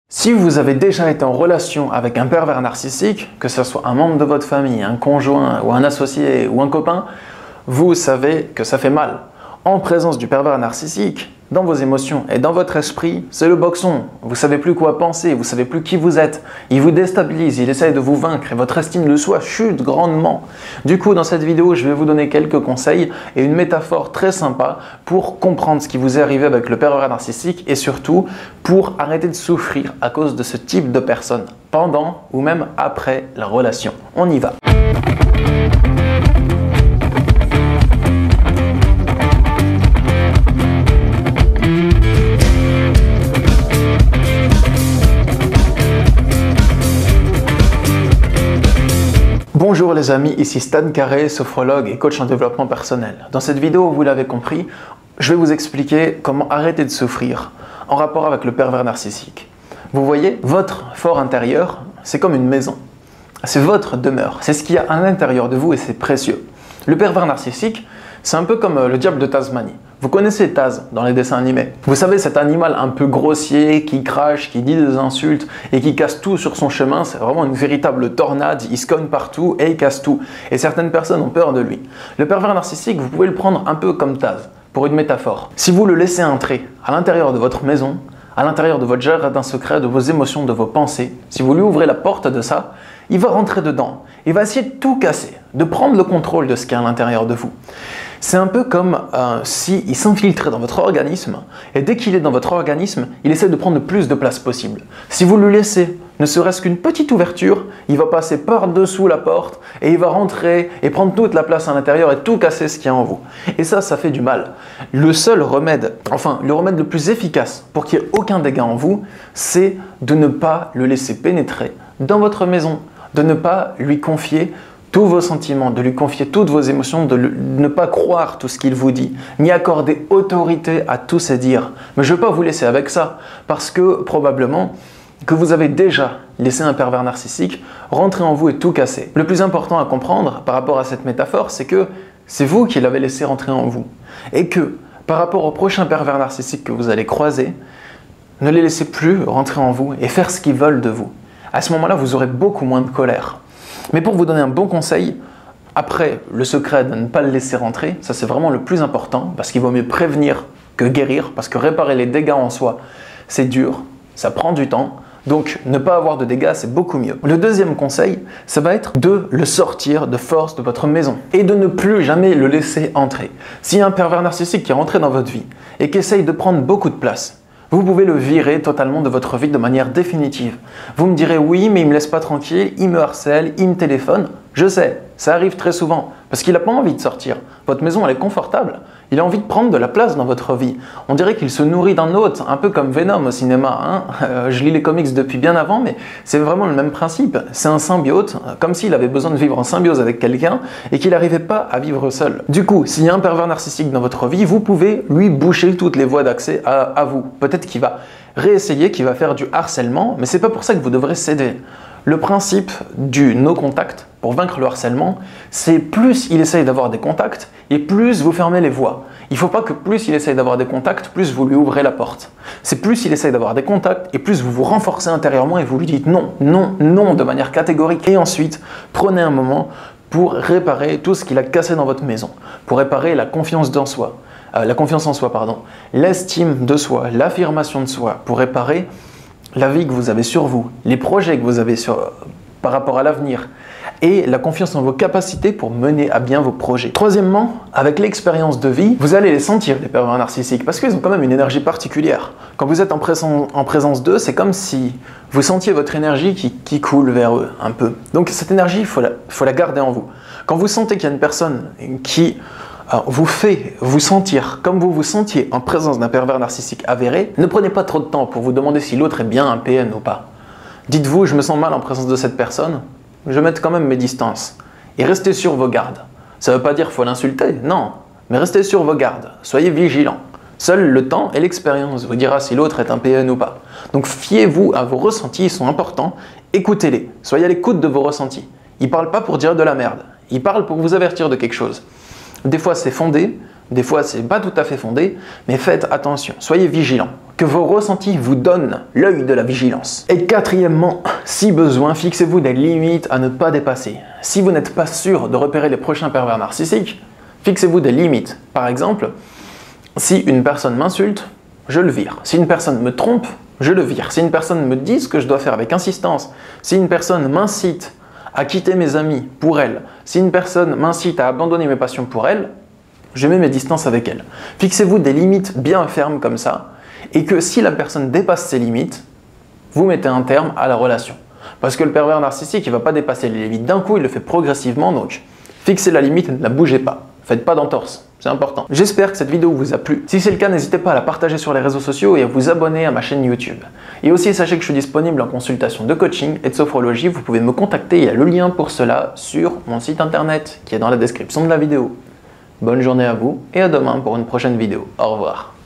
Si vous avez déjà été en relation avec un pervers narcissique, que ce soit un membre de votre famille, un conjoint ou un associé ou un copain, vous savez que ça fait mal. En présence du pervers narcissique, dans vos émotions et dans votre esprit, c'est le boxon. Vous ne savez plus quoi penser, vous ne savez plus qui vous êtes. Il vous déstabilise, il essaye de vous vaincre et votre estime de soi chute grandement. Du coup, dans cette vidéo, je vais vous donner quelques conseils et une métaphore très sympa pour comprendre ce qui vous est arrivé avec le pervers narcissique et surtout pour arrêter de souffrir à cause de ce type de personne pendant ou même après la relation. On y va. Bonjour les amis, ici Stan Carré, sophrologue et coach en développement personnel. Dans cette vidéo, vous l'avez compris, je vais vous expliquer comment arrêter de souffrir en rapport avec le pervers narcissique. Vous voyez, votre fort intérieur, c'est comme une maison. C'est votre demeure, c'est ce qu'il y a à l'intérieur de vous et c'est précieux. Le pervers narcissique, c'est un peu comme le diable de Tasmanie. Vous connaissez Taz dans les dessins animés. Vous savez, cet animal un peu grossier, qui crache, qui dit des insultes et qui casse tout sur son chemin. C'est vraiment une véritable tornade, il se cogne partout et il casse tout. Et certaines personnes ont peur de lui. Le pervers narcissique, vous pouvez le prendre un peu comme Taz, pour une métaphore. Si vous le laissez entrer à l'intérieur de votre maison, à l'intérieur de votre jardin secret, de vos émotions, de vos pensées, si vous lui ouvrez la porte de ça, il va rentrer dedans. Il va essayer de tout casser, de prendre le contrôle de ce qu'il y a à l'intérieur de vous. C'est un peu comme s'il s'infiltrait dans votre organisme et dès qu'il est dans votre organisme, il essaie de prendre le plus de place possible. Si vous lui laissez ne serait-ce qu'une petite ouverture, il va passer par-dessous la porte et il va rentrer et prendre toute la place à l'intérieur et tout casser ce qu'il y a en vous. Et ça fait du mal. Le seul remède, le remède le plus efficace pour qu'il n'y ait aucun dégât en vous, c'est de ne pas le laisser pénétrer dans votre maison, de ne pas lui confier tous vos sentiments, de lui confier toutes vos émotions, de ne pas croire tout ce qu'il vous dit, ni accorder autorité à tous ses dires. Mais je ne vais pas vous laisser avec ça, parce que probablement que vous avez déjà laissé un pervers narcissique rentrer en vous et tout casser. Le plus important à comprendre par rapport à cette métaphore, c'est que c'est vous qui l'avez laissé rentrer en vous. Et que par rapport au prochain pervers narcissique que vous allez croiser, ne les laissez plus rentrer en vous et faire ce qu'ils veulent de vous. À ce moment-là, vous aurez beaucoup moins de colère. Mais pour vous donner un bon conseil, après le secret de ne pas le laisser rentrer, ça c'est vraiment le plus important parce qu'il vaut mieux prévenir que guérir, parce que réparer les dégâts en soi, c'est dur, ça prend du temps, donc ne pas avoir de dégâts, c'est beaucoup mieux. Le deuxième conseil, ça va être de le sortir de force de votre maison et de ne plus jamais le laisser entrer. S'il y a un pervers narcissique qui est rentré dans votre vie et qui essaye de prendre beaucoup de place, vous pouvez le virer totalement de votre vie de manière définitive. Vous me direz oui, mais il ne me laisse pas tranquille, il me harcèle, il me téléphone. Je sais, ça arrive très souvent, parce qu'il n'a pas envie de sortir. Votre maison, elle est confortable. Il a envie de prendre de la place dans votre vie. On dirait qu'il se nourrit d'un autre, un peu comme Venom au cinéma. Je lis les comics depuis bien avant, mais c'est vraiment le même principe. C'est un symbiote, comme s'il avait besoin de vivre en symbiose avec quelqu'un et qu'il n'arrivait pas à vivre seul. Du coup, s'il y a un pervers narcissique dans votre vie, vous pouvez lui boucher toutes les voies d'accès à vous. Peut-être qu'il va réessayer, qu'il va faire du harcèlement, mais c'est pas pour ça que vous devrez céder. Le principe du no contact pour vaincre le harcèlement, c'est plus il essaye d'avoir des contacts et plus vous fermez les voies. Il ne faut pas que plus il essaye d'avoir des contacts, plus vous lui ouvrez la porte. C'est plus il essaye d'avoir des contacts et plus vous vous renforcez intérieurement et vous lui dites non, non, non de manière catégorique. Et ensuite, prenez un moment pour réparer tout ce qu'il a cassé dans votre maison, pour réparer la confiance en soi, l'estime de soi, l'affirmation de soi, pour réparer la vie que vous avez sur vous, les projets que vous avez par rapport à l'avenir et la confiance en vos capacités pour mener à bien vos projets. Troisièmement, avec l'expérience de vie, vous allez les sentir, les pervers narcissiques, parce qu'ils ont quand même une énergie particulière. Quand vous êtes en présence d'eux, c'est comme si vous sentiez votre énergie qui coule vers eux, un peu. Donc cette énergie, il faut la garder en vous. Quand vous sentez qu'il y a une personne qui vous fait vous sentir comme vous vous sentiez en présence d'un pervers narcissique avéré, ne prenez pas trop de temps pour vous demander si l'autre est bien un PN ou pas. Dites-vous, je me sens mal en présence de cette personne, je vais mettre quand même mes distances. Et restez sur vos gardes. Ça ne veut pas dire qu'il faut l'insulter, non, mais restez sur vos gardes, soyez vigilants. Seul le temps et l'expérience vous dira si l'autre est un PN ou pas. Donc fiez-vous à vos ressentis, ils sont importants, écoutez-les, soyez à l'écoute de vos ressentis. Ils ne parlent pas pour dire de la merde, ils parlent pour vous avertir de quelque chose. Des fois c'est fondé, Des fois, c'est pas tout à fait fondé, mais faites attention, soyez vigilants. Que vos ressentis vous donnent l'œil de la vigilance. Et quatrièmement, si besoin, fixez-vous des limites à ne pas dépasser. Si vous n'êtes pas sûr de repérer les prochains pervers narcissiques, fixez-vous des limites. Par exemple, si une personne m'insulte, je le vire. Si une personne me trompe, je le vire. Si une personne me dit ce que je dois faire avec insistance, si une personne m'incite à quitter mes amis pour elle, si une personne m'incite à abandonner mes passions pour elle, je mets mes distances avec elle. Fixez-vous des limites bien fermes comme ça, et que si la personne dépasse ces limites, vous mettez un terme à la relation. Parce que le pervers narcissique, il ne va pas dépasser les limites d'un coup, il le fait progressivement, donc fixez la limite, ne la bougez pas. Faites pas d'entorse, c'est important. J'espère que cette vidéo vous a plu. Si c'est le cas, n'hésitez pas à la partager sur les réseaux sociaux et à vous abonner à ma chaîne YouTube. Et aussi, sachez que je suis disponible en consultation de coaching et de sophrologie. Vous pouvez me contacter, il y a le lien pour cela sur mon site internet qui est dans la description de la vidéo. Bonne journée à vous et à demain pour une prochaine vidéo. Au revoir.